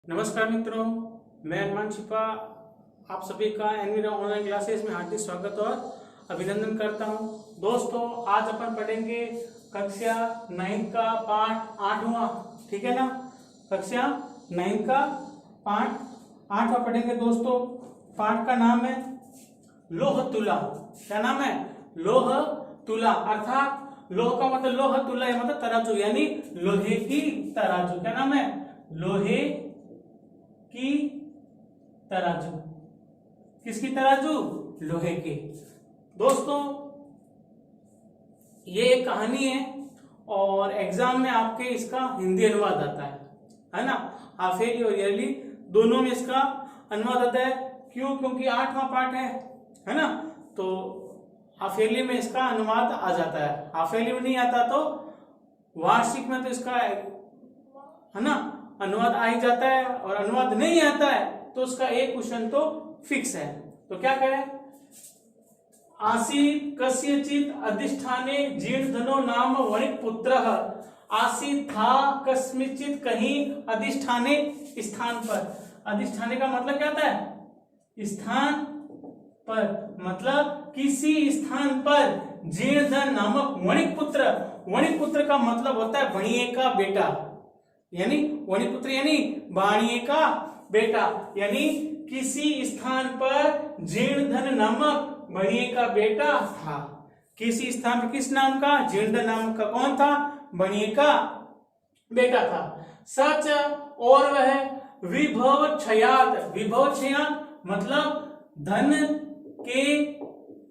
नमस्कार मित्रों, मैं अनुमान छिपा आप सभी का एनवीरा ऑनलाइन क्लासेस में हार्दिक स्वागत और अभिनंदन करता हूं। दोस्तों, आज अपन पढ़ेंगे कक्षा 9 का पाठ 8वां, ठीक है ना। कक्षा 9 का पाठ 8वां पढ़ेंगे दोस्तों। पाठ का नाम है लोह तुला। क्या नाम है? लोह तुला। अर्थात लोह का मतलब लोह, तुला मतलब तराजू, यानी लोहे की तराजू। क्या नाम है? लोहे की तराजू। किसकी तराजू? लोहे की। दोस्तों, ये एक कहानी है और एग्जाम में आपके इसका हिंदी अनुवाद आता है ना। हाफ ईयरली और ईयरली दोनों में इसका अनुवाद आता है। क्यों? क्योंकि 8वां पाठ है ना। तो हाफ ईयरली में इसका अनुवाद आ जाता है। हाफ ईयरली में नहीं आता तो वार्षिक में तो इसका है ना अनुवाद आ ही जाता है, और अनुवाद नहीं आता है तो उसका एक क्वेश्चन तो फिक्स है। तो क्या करें? आसीत कस्यचित अधिष्ठाने जीर्णधनो नाम वणिक पुत्रः। आसीत था कस्मिचित कहीं अधिष्ठाने स्थान पर। अधिष्ठाने का मतलब क्या होता है? स्थान पर, मतलब किसी स्थान पर। जीर्णधन नामक वणिक पुत्र। वणिक पुत्र का मतलब होता है वणिये का बेटा, यानी वणिपुत्र यानी वाणिये का बेटा। यानी किसी स्थान पर जीर्णधन नामक वाणिये का बेटा था। किसी स्थान पर किस नाम का? जीर्णधन नाम का कौन था? वाणिये का बेटा था। सच और वह विभव क्षयाद। विभव क्षयाद मतलब धन के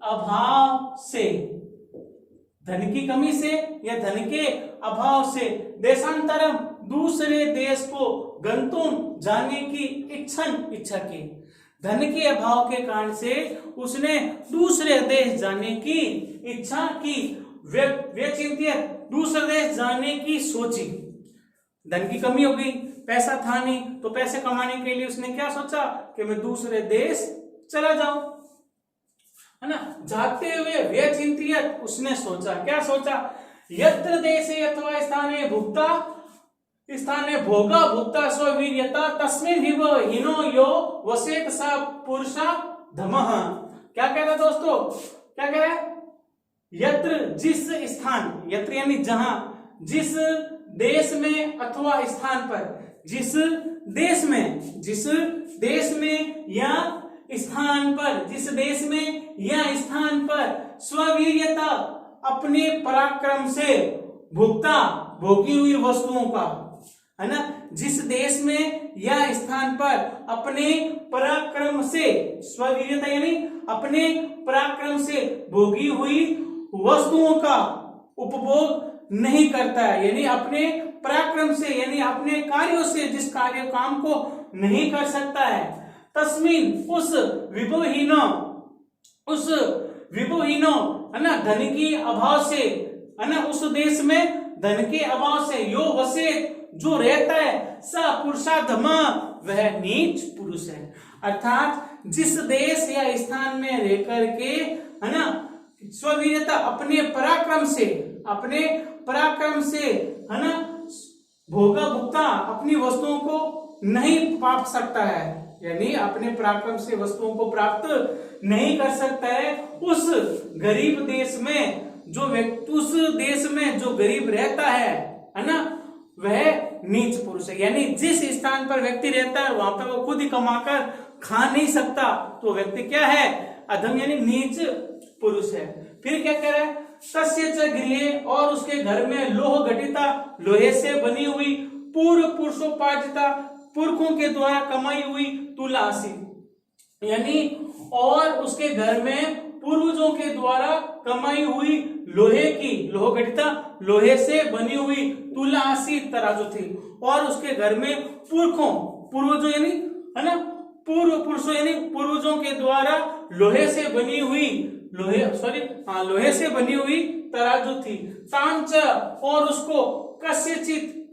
अभाव से, धन की कमी से या धन के अभाव से देशांतरम दूसरे देश को गंतुम जाने की इच्छा की। धन के अभाव के कारण से उसने दूसरे देश जाने की इच्छा की। व्यचिंत्य दूसरे देश जाने की सोची। धन की कमी हो गई, पैसा था नहीं, तो पैसे कमाने के लिए उसने क्या सोचा कि मैं दूसरे देश चला जाऊं, है ना। जाते हुए व्यचिंत्य उसने सोचा, क्या सोचा? यत्र देशे अथवा स्थाने भुक्ता स्थाने भोगा भुक्ता स्ववीर्यता तस्मिन् हिव हिनो यो वसेत स पुरुषा धमः। क्या कह रहा है दोस्तों? क्या कह रहा है? यत्र जिस स्थान, यत्र यानी जहां, जिस देश में अथवा स्थान पर, जिस देश में या स्थान पर, जिस देश में या स्थान पर स्ववीर्यता अपने पराक्रम से भुगता भोगी हुई वस्तुओं का, है ना। जिस देश में या स्थान पर अपने पराक्रम से, स्ववीर्यता यानी अपने पराक्रम से भोगी हुई वस्तुओं का उपभोग नहीं करता है, यानी अपने पराक्रम से, यानी अपने कार्यों से जिस कार्य काम को नहीं कर सकता है, तस्मिन उस विभवहीनो है ना, धन की अभाव से, है ना, उस देश में धन के अभाव से, यो वसे जो रहता है, स पुरुषाधमा वह नीच पुरुष है। अर्थात जिस देश या स्थान में रह करके, है ना, स्ववीर्यता अपने पराक्रम से, है ना, भोगा भुगता अपनी वस्तुओं को नहीं पा सकता है, यानी अपने पराक्रम से वस्तुओं को प्राप्त नहीं कर सकता है, उस गरीब देश में जो व्यक्ति, उस देश में जो गरीब रहता है ना, वह नीच पुरुष है। यानी जिस स्थान पर व्यक्ति रहता है वहां पर वो खुद ही कमाकर खा नहीं सकता, तो व्यक्ति क्या है? अधम यानी नीच पुरुष है। फिर क्या कह रहा है? तस्य च गृहे, और उसके घर में लोह घटिता, लोहे से बनी हुई, पूर्व पुरुषोपार्जिता, पुरखों के द्वारा कमाई हुई तुलासी, यानी और उसके घर में पूर्वजों के द्वारा कमाई हुई लोहे की, लोह घटिता लोहे से बनी हुई तुलासी तराजू थी। और उसके घर में पूर्वजों यानी, है ना, पूर्वजों यानी पूर्वजों के द्वारा लोहे से बनी हुई तराजू थी। तांच, और उसको कस्यचित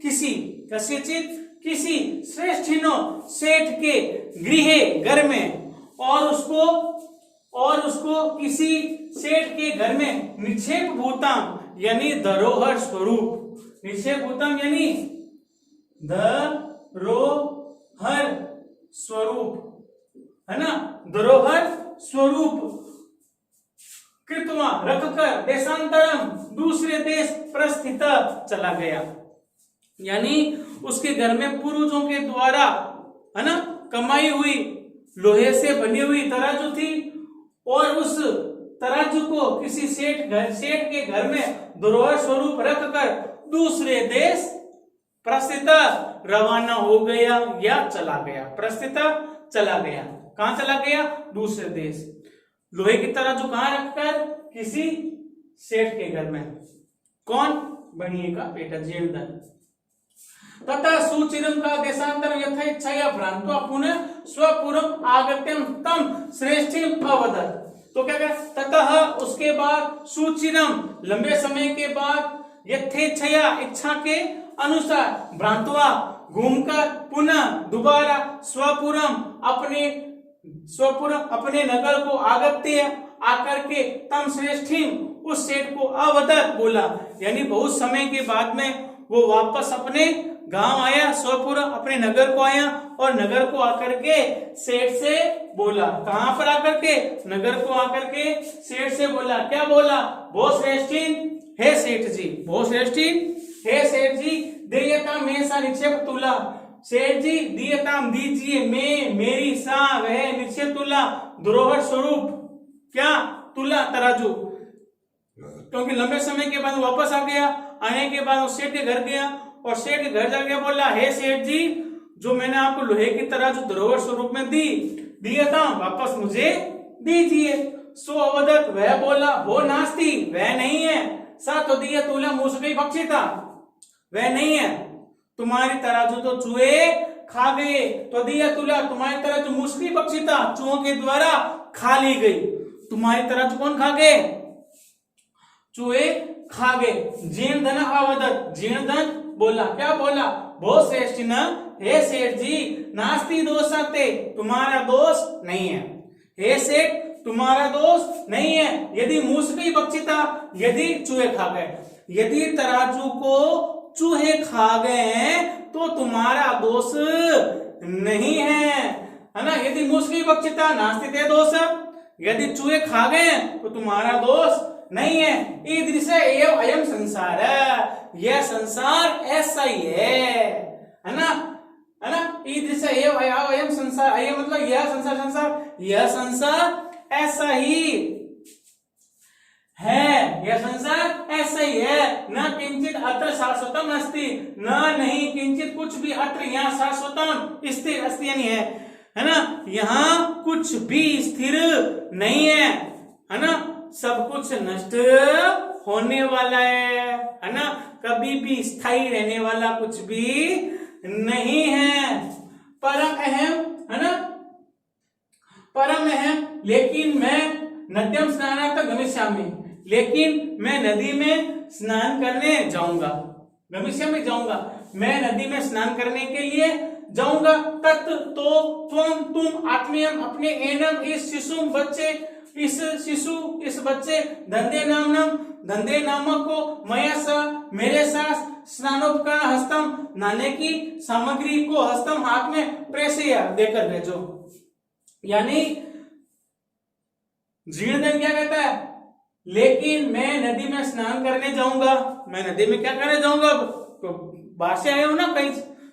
किसी श्रेष्ठिनो सेठ के गृहे, घर में, और उसको किसी सेठ के घर में निक्षेप भूतम यानी धरोहर स्वरूप, निक्षेप भूतम यानी धरोहर स्वरूप, है ना, धरोहर स्वरूप कृत्वा रखकर देशांतरम दूसरे देश प्रस्थित चला गया। यानी उसके घर में पूर्वजों के द्वारा, है ना, कमाई हुई लोहे से बनी हुई तराजू थी और उस तराजू को किसी सेठ के घर में धरोहर स्वरूप रखकर दूसरे देश प्रस्थित रवाना हो गया या चला गया। प्रस्थित चला गया, कहां चला गया? दूसरे देश। लोहे की तराजू कहां रखकर? किसी सेठ के घर में। कौन? बनिए का बेटा जीर्णधन। तथा सुचिरम का देशांतर यथा इच्छा भ्रांत्वा पुनः स्वपुरम आगत्यम तम श्रेष्ठीम अवदत्। तो क्या कहा? ततः उसके बाद सुचिरम लंबे समय के बाद यथेच्छया इच्छा के अनुसार भ्रांत्वा घूमकर पुनः दोबारा स्वपुरम अपने नगर को आगत्य आकर के तम श्रेष्ठीम उस सेठ को अवदत् बोला। यानी बहुत समय के बाद में वो वापस अपने गांव आया, स्वपुर अपने नगर को आया और नगर को आकर के सेठ से बोला। कहां पर आकर के? नगर को आकर के सेठ से बोला। क्या बोला? भो श्रेष्ठी, हे सेठ जी, भो श्रेष्ठी, हे सेठ जी, देयता में सा निक्षेप तुला। सेठ जी दियताम दीजिए, मैं मेरी सा वह निक्षेप तुला, धरोहर स्वरूप। क्या? तुला, तराजू। क्योंकि लंबे समय के बाद वापस आ गया। आने के बाद सेठ के घर गया और सेठ के घर जाके बोला, हे सेठ जी, जो मैंने आपको लोहे की तराजू धरोहर स्वरूप में दिया था, वापस मुझे दीजिए। सो अवदत्, वह बोला, वो नास्ती, वह नहीं है। सा तो दिया तुला मूसकी पक्षी था, वह नहीं है। तुम्हारी तराजू तो चूहे खा गए। तो दिया तुला, तुम्हारी तराजू मूसकी पक्षी था, चूहों के द्वारा खा ली गई। तुम्हारी तराजू कौन खा गए? चूहे खा गए। जीर्णधन अवदत्, जीर्णधन बोला। क्या बोला? भो श्रेष्ठ न, हे सेठ जी, नास्ती दोषाते, तुम्हारा दोष नहीं है। हे सेठ, तुम्हारा दोष नहीं है। यदि मूसकी पक्षी था, यदि चूहे खा गए, यदि तराजू को चूहे खा गए हैं तो तुम्हारा दोष नहीं है ना। यदि मूसकी पक्षी था, नास्ती ते दोष, यदि चूहे खा गए तो तुम्हारा दोष नहीं है। ईदृश एव अयम संसार, यह संसार ऐसा ही है ना, है ना। ईदृश एव अयम संसार, अयम मतलब यह संसार, यह संसार ऐसा ही है, यह संसार ऐसा ही है। न किंचित अत्र शाश्वतम अस्ति, न नहीं किंचित कुछ भी अत्र यहाँ शाश्वतम स्थिर अस्ति यानी है ना। यहाँ कुछ भी स्थिर नहीं है ना। सब कुछ नष्ट होने वाला है ना। कभी भी स्थायी रहने वाला कुछ भी नहीं है। परम अहम, है ना, परम अहम। लेकिन मैं नद्यम स्नानार्थ गमिष्यामि, लेकिन मैं नदी में स्नान करने जाऊंगा। गमिष्यामि जाऊंगा, मैं नदी में स्नान करने के लिए जाऊंगा। तत् तो तुम आत्मीयम अपने एनम इस शिशु बच्चे, इस बच्चे धंधे नामक को मया स मेरे साथ स्नानोपकरण हस्तम, नहाने की सामग्री को हस्तम हाथ में प्रेषया देकर भेजो। यानी जीर्णधन क्या कहता है? लेकिन मैं नदी में स्नान करने जाऊंगा। मैं नदी में क्या करने जाऊंगा? तो बाहर से आया हूं ना, कई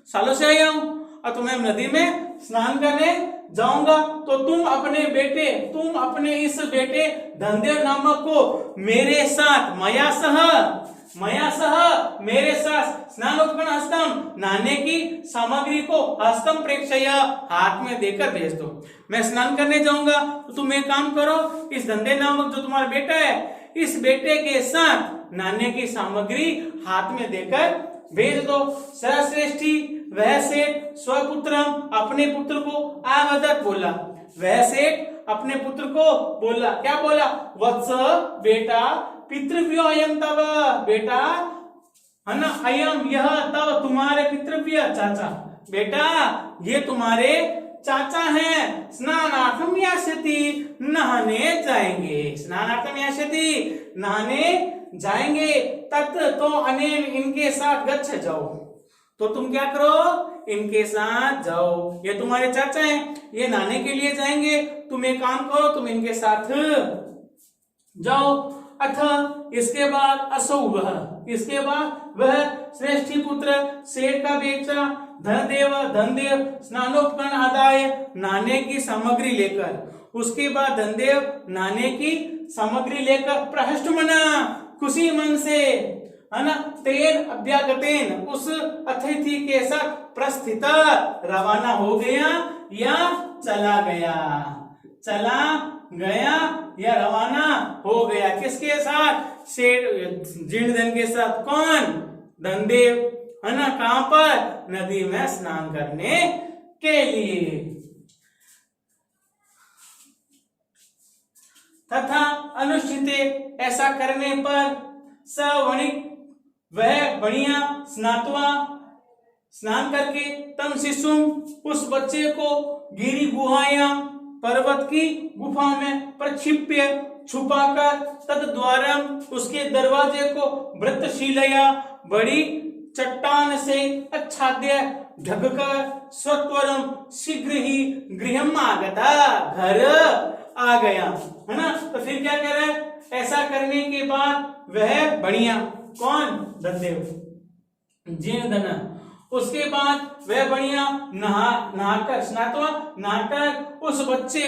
सालों से आया हूं, और तो मैं नदी में स्नान करने जाऊंगा। तो तुम अपने इस बेटे धंधे नामक को मेरे साथ मया सह मेरे साथ स्नानोपकरण हस्तम, नहाने की सामग्री को हस्तम प्रेक्षया हाथ में देकर भेज दो। मैं स्नान करने जाऊंगा तो तुम एक काम करो, इस धंधे नामक जो तुम्हारा बेटा है, इस बेटे के साथ नहाने की सामग्री हाथ में देकर भेज दो। सर्वश्रेष्ठी वह सेठ स्वपुत्रम अपने पुत्र को आवदत बोला। वह सेठ अपने पुत्र को बोला। क्या बोला? वत्स बेटा, पितृव्यो अयम तव, बेटा है ना, अयम यह तव तुम्हारे पितृव्य चाचा, बेटा ये तुम्हारे चाचा हैं। स्नानार्थम यास्यति, नहाने जाएंगे। स्नानार्थम यास्यति, नहाने जाएंगे। तत् तो अनेन इनके साथ गच्छ जाओ। तो तुम क्या करो, इनके साथ जाओ। ये तुम्हारे चाचा हैं, ये नहाने के लिए जाएंगे, तुम एक काम करो, तुम इनके साथ जाओ। अथ इसके बाद असौ वह, इसके बाद वह श्रेष्ठी पुत्र सेठ का बेटा धनदेव स्नानोपकरण आदाय नहाने की सामग्री लेकर, उसके बाद धनदेव नहाने की सामग्री लेकर प्रहष्ट मना खुशी मन से, है ना, तेन अभ्यागतेन उस अतिथि के साथ प्रस्थित रवाना हो गया या चला गया, चला गया या रवाना हो गया। किसके साथ, सेठ जीर्णधन के साथ। कौन, धनदेव, है ना, कहां पर, नदी में स्नान करने के लिए। तथा अनुष्ठित, ऐसा करने पर सवणिक, वह बढ़िया स्नातवा, स्नान करके तम शिशुम, उस बच्चे को गिरी गुहाया, पर्वत की गुफा में प्रक्षिप्य छुपाकर, तद द्वारम, उसके दरवाजे को वृत्तशीलया, बड़ी चट्टान से आच्छाद्य ढककर, सत्वरम शीघ्र ही गृहम आगता, घर आ गया, है ना। तो फिर क्या कह रहा है, ऐसा करने के बाद वह बढ़िया, कौन, धनदेव जीर्णधन, उसके बाद वह बढ़िया नहाकर स्नातवा नहाकर उस बच्चे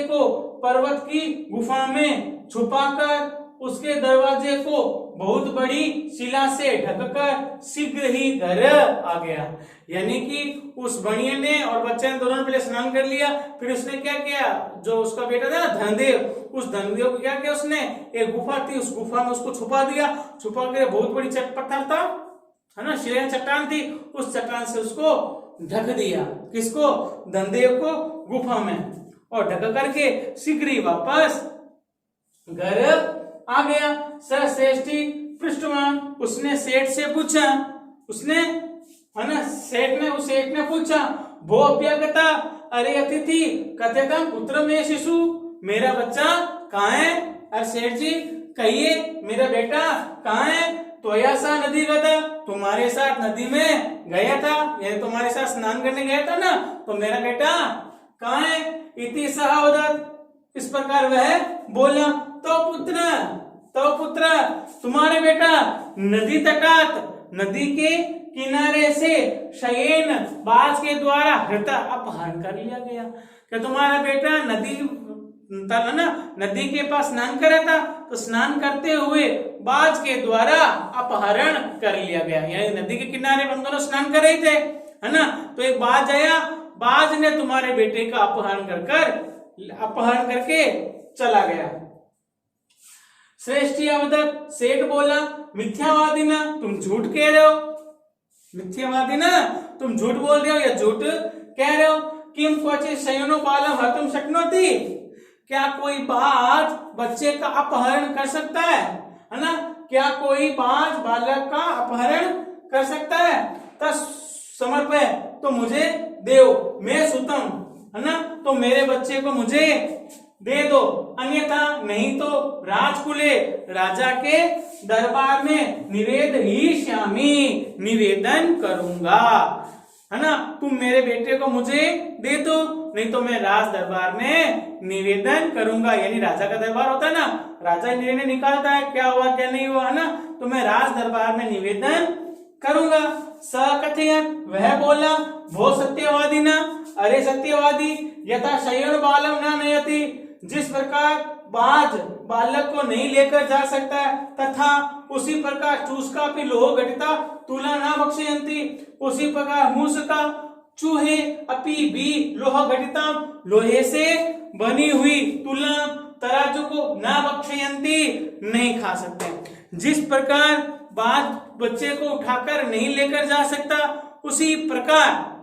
को पर्वत की गुफा में छुपाकर, उसके दरवाजे को बहुत बड़ी शिला से ढककर शीघ्र ही घर आ गया। यानी कि उस बढ़िया ने और बच्चे ने दोनों ने पहले स्नान कर लिया, फिर उसने क्या किया, जो उसका बेटा था ना धनदेव, उस धनदेव को क्या किया, उसने एक गुफा थी, उस गुफा में उसको छुपा दिया, छुपा कर बहुत बड़ी पत्थर था, है ना, शिला चट्टान थी, उस चट्टान से उसको ढक दिया। किसको, धनदेव को, गुफा में, और ढक करके शीघ्र ही वापस घर आ गया। श्रेष्ठी पृष्ठवान, उसने सेठ से पूछा, उसने, है ना, सेठ ने पूछा, भो अभ्यागता, अरे अतिथि कथेता पुत्र में शिशु, मेरा बच्चा कहाँ है। अरे सेठ जी कहिए, मेरा बेटा कहाँ है। तो ऐसा नदी गता, तुम्हारे साथ नदी में गया था, यानी तुम्हारे साथ स्नान करने गया था ना, तो मेरा बेटा कहाँ है। इति सहावदत, इस प्रकार वह बोला। तो पुत्र तुम्हारे बेटा नदी तटात, नदी के किनारे से शयन बाज के द्वारा हृत अपहरण कर लिया गया। क्या तुम्हारा बेटा नदी के पास स्नान कर रहा था, तो स्नान करते हुए बाज के द्वारा अपहरण कर लिया गया। यानी नदी के किनारे हम दोनों स्नान कर रहे थे, है ना, तो एक बाज आया, बाज ने तुम्हारे बेटे का अपहरण करके चला गया। श्रेष्ठी अवदत, सेठ बोला, मिथ्यावादी ना, तुम झूठ कह रहे हो, मिथ्यावादी ना, तुम झूठ बोल रहे हो या झूठ कह रहे हो। किम क्वचित शयनो बालम हतुम शक्नोति, क्या कोई बाज बच्चे का अपहरण कर सकता है ना, क्या कोई बाज बालक का अपहरण कर सकता है। तस् समर्पय, तो मुझे देव, मैं सुतम, है ना, तो मेरे बच्चे को मुझे दे दो, अन्यथा नहीं तो राजकुले, राजा के दरबार में निवेदन करूंगा, है ना, तुम मेरे बेटे को मुझे दे दो, नहीं तो मैं राज दरबार में निवेदन करूंगा। यानी राजा का दरबार होता है ना, राजा निर्णय निकालता है क्या हुआ क्या नहीं हुआ, है ना, तो मैं राज दरबार में निवेदन करूंगा। सकथयन, वह बोला, वो सत्यवादी ना, अरे सत्यवादी, यथा शयन बालम ना नयति, जिस प्रकार बाज बालक को नहीं लेकर जा सकता है, तथा उसी प्रकार चूसका भी लोह घटिता तुला ना बक्षयंती, उसी प्रकार मूसका चूहे अपी भी लोह घटिता, लोहे से बनी हुई तुला तराजू को ना बक्षयंती, नहीं खा सकते। जिस प्रकार बाज बच्चे को उठाकर नहीं लेकर जा सकता, उसी प्रकार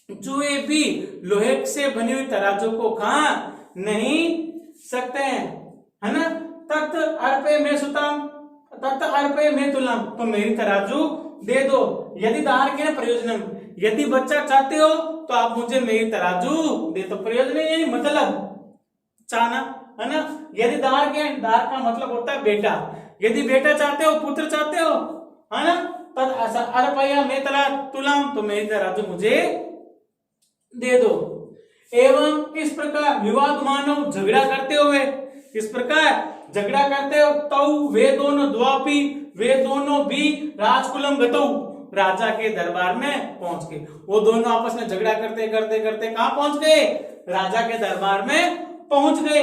चूहे भी लोहे से बनी हुई तराजू को खा नहीं सकते हैं, है ना। तत् अर्पे में सुतम, तत् अर्पे में तुलम, तो मेरी तराजू दे दो। यदि दार के प्रयोजनम, यदि बच्चा चाहते हो तो आप मुझे मेरी तराजू दे दो। प्रयोजन यानी मतलब चाहना, है ना। यदि दार का मतलब होता है बेटा, यदि बेटा चाहते हो, पुत्र चाहते हो, है ना, तद अर्पया में तला तुलाम, तो मेरी तराजू मुझे दे दो। एवं किस प्रकार विवाद मानव झगड़ा करते हुए, किस प्रकार झगड़ा करते हो, तौ वे दोनों द्वापी, वे दोनों भी राजकुलम गतौ, राजा के दरबार में पहुंच गए। वो दोनों आपस में झगड़ा करते करते करते कहां पहुंच गए, राजा के दरबार में पहुंच गए।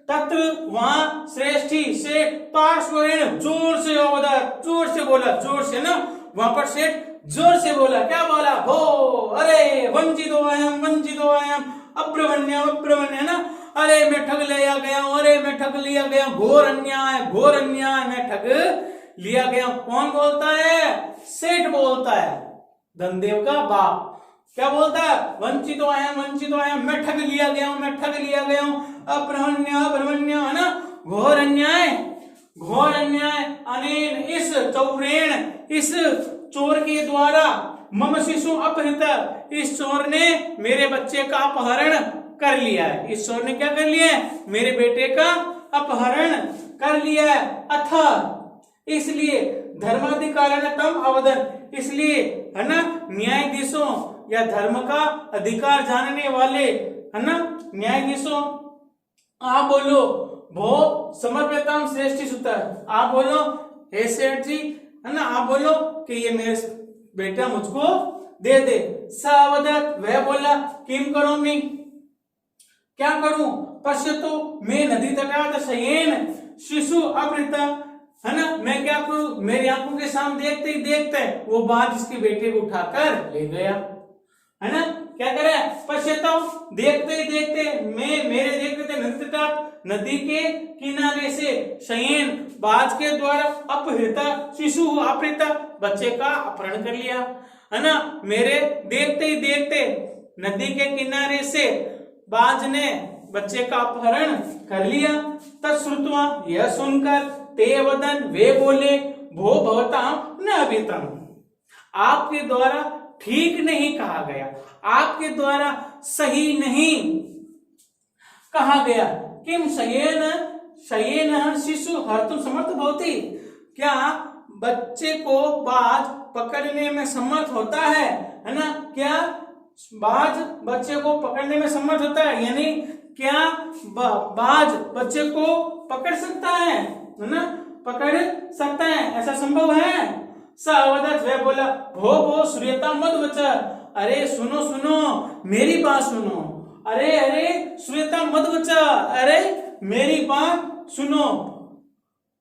तत्र वहां श्रेष्ठी सेठ पार्श्वेण जोर से अवदत, जोर से बोला, जोर से ना, वहां पर सेठ जोर से बोला, क्या बोला, भो अरे वंचितो अयम, वंचितो अयम, अब्रवन्य अब्रवन्य ना, अरे मैं ठग लिया गया हूं, अरे मैं ठग लिया गया, घोर अन्याय, घोर अन्याय, मैं ठग लिया गया। कौन बोलता है, सेठ बोलता है, धनदेव का बाप। क्या बोलता है, वंचितो अयम, वंचितो अयम, मैं ठग लिया गया हूं, मैं ठग लिया गया हूं, अब्रवन्य अब्रवन्य है ना, घोर अन्याय, घोर अन्याय। अनेन इस चौरेण, इस चोर के द्वारा, मम शिशु अपहृत, इस चोर ने मेरे बच्चे का अपहरण कर लिया है। इस चोर ने क्या कर लिया है, मेरे बेटे का अपहरण कर लिया है। अथ इसलिए धर्माधिकारण तम अवदन, इसलिए है ना न्यायाधीशों या धर्म का अधिकार जानने वाले है ना न्यायाधीशों, आप बोलो भो समर्पितम श्रेष्ठी सुतर, आप बोलो हे सेठ जी है ना, आप बोलो कि ये मेरे बेटा मुझको दे दे। सावधत वह बोला, किम करो मैं, क्या करूं, पश्यतो मैं नदी तटात शयेन शिशु अपहृता, है ना, मैं क्या करूं, मेरी आंखों के सामने देखते ही देखते वो बाघ इसके बेटे को उठाकर ले गया, है ना, क्या करे, पश्यतो देखते ही देखते, मैं मेरे देखते थे नदी तटात, नदी के किनारे से, शयेन बाज के द्वारा, अपहृता शिशु अपहृता बच्चे का अपहरण कर लिया, है ना, मेरे देखते ही देखते नदी के किनारे से बाज ने बच्चे का अपहरण कर लिया। तत्श्रुत्वा यह सुनकर ते वदन वे बोले, भो भवताम न अभितम, आपके द्वारा ठीक नहीं कहा गया, आपके द्वारा सही नहीं कहा गया। किम शयेन शयेन शिशु हर्तुम समर्थ भवति, क्या बच्चे को बाज पकड़ने में समर्थ होता है ना, क्या बाज बच्चे को पकड़ने में समर्थ होता है, यानी क्या बाज बच्चे को पकड़ सकता है ना, पकड़ सकता है, ऐसा संभव है। सावधत वह बोला, भो भो श्रूयता मत बचा, अरे सुनो सुनो मेरी बात सुनो, अरे अरे श्रूयता मत बचा, अरे मेरी बात सुनो।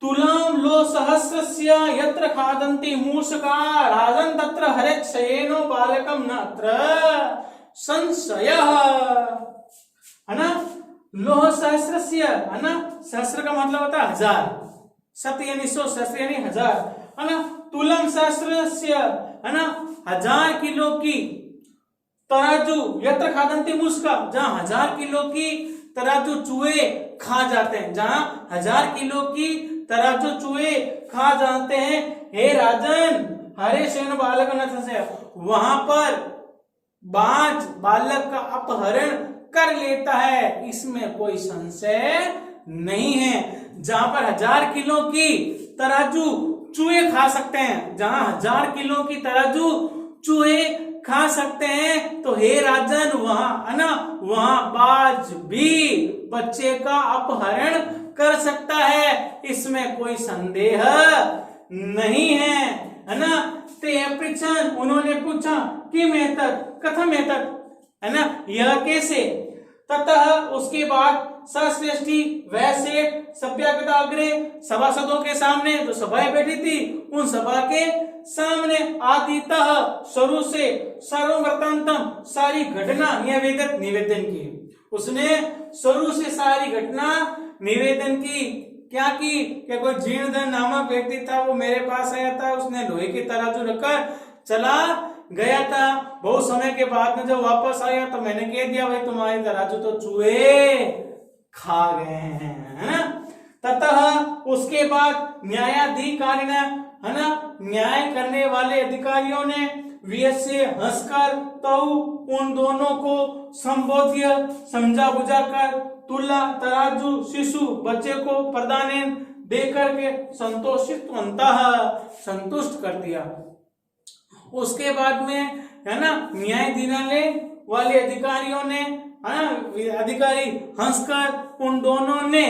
तुलाम लो सहस्रस्य यत्र खादन्ति मूषका राजन तत्र हरेत शयेनो बालकम नत्र संशयः, है ना, लोह सहस्रस्य, है ना, सहस्र का मतलब होता है हजार, सत यानी 100, सहस्र यानी हजार, है ना, तुलम सहस्रस्य, है ना, 1000 किलो की तराजू, यत्र खादन्ति मूषका, जहां 1000 किलो की तराजू चूहे खा जाते हैं, जहां 1000 किलो की तराजू चूहे खा जाते हैं, हे राजन हरे शयन बालक न से, वहां पर बाज बालक का अपहरण कर लेता है, इसमें कोई संशय नहीं है। जहां पर 1000 किलो की तराजू चूहे खा सकते हैं, जहां 1000 किलो की तराजू चूहे खा सकते हैं, तो हे राजन वहां है ना, वहां बाज भी बच्चे का अपहरण कर सकता है, इसमें कोई संदेह नहीं है ना। ते पृच्छन, उन्होंने पूछा कि मेहतर कथम मेहतर, है ना, यह कैसे। ततः उसके बाद सश्रेष्ठी वैसे सभ्यागताग्रे, सभासदों के सामने जो सभाएं बैठी थी उन सभा के सामने आदितः शुरू से सर्ववृत्तांतम सारी घटना निवेदन की, उसने शुरू से सारी घटना निवेदन की। क्या की, क्या कोई जीर्णधन नामक व्यक्ति था, वो मेरे पास आया था, उसने लोहे की तराजू रखकर चला गया था, बहुत समय के बाद में जब वापस आया तो मैंने कह दिया भाई तुम्हारी तराजू तो चूहे खा गए हैं, है ना। ततः उसके बाद न्यायाधिकारी ने, है ना, न्याय करने वाले अधिकारियों ने वियत से हंसकर तो उन दोनों को संबोध्य समझा बुझाकर तुला तराजू शिशु बच्चे को प्रदान देकर के संतुष्ट कर दिया। उसके बाद में है ना न्यायाधीनालय वाले अधिकारियों ने, है ना, अधिकारी हंसकर उन दोनों ने,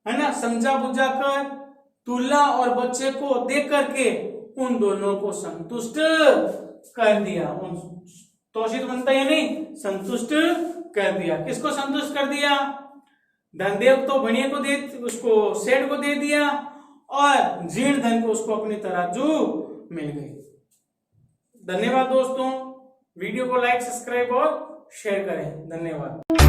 है ना, समझा बुझाकर दूल्हा और बच्चे को दे करके उन दोनों को संतुष्ट कर दिया। उन तोषित बनता है नहीं, संतुष्ट कर दिया। किसको संतुष्ट कर दिया? धनदेव तो भणिये को दे, उसको सेठ को दे दिया, और जीर्ण धन को उसको अपनी तराजू मिल गई। धन्यवाद दोस्तों, वीडियो को लाइक, सब्सक्राइब और शेयर करें। धन्यवाद।